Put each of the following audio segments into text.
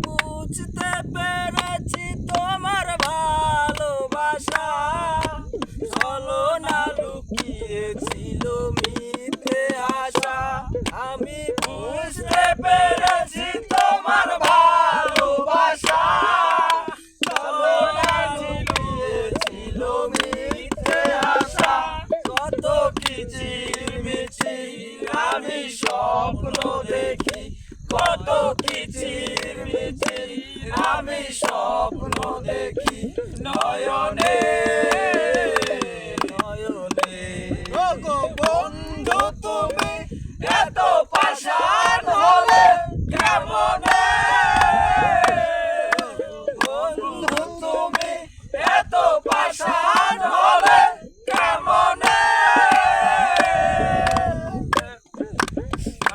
বুঝতে পেরেছি তোমার ভালোবাসা ছলনা লুকিয়েছিল মিথ্যে আশা। আমি বুঝতে পেরেছি তোমার ভালোবাসা ছলনা লুকিয়েছিল মিথ্যে আশা। কত কিচিরমিচির আমি স্বপ্ন দেখি, কত কিচিরমিচির আমি স্বপ্ন দেখি নয়নে নয়নে। ও গো বন্ধু তুমি এত পাষাণ হলে কেমনে, বন্ধু তুমি এত পাষাণ হলে কেমনে।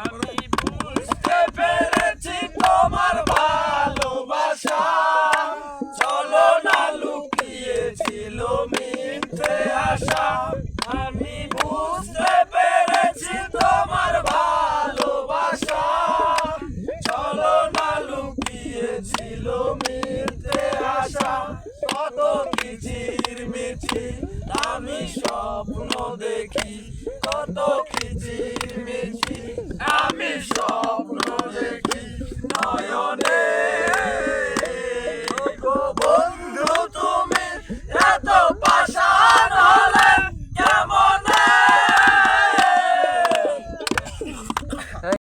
আমি বুঝতে পেরেছি তোমার ভালোবাসা ছলনা লুকিয়েছিল মিথ্যে আশা। আমি বুঝতে পেরেছি তোমার ভালোবাসা ছলনা লুকিয়েছিল মিথ্যে আশা। কত কিচিরমিচির আমি স্বপ্ন দেখি, কত কিচিরমিচির আমি স্বপ্ন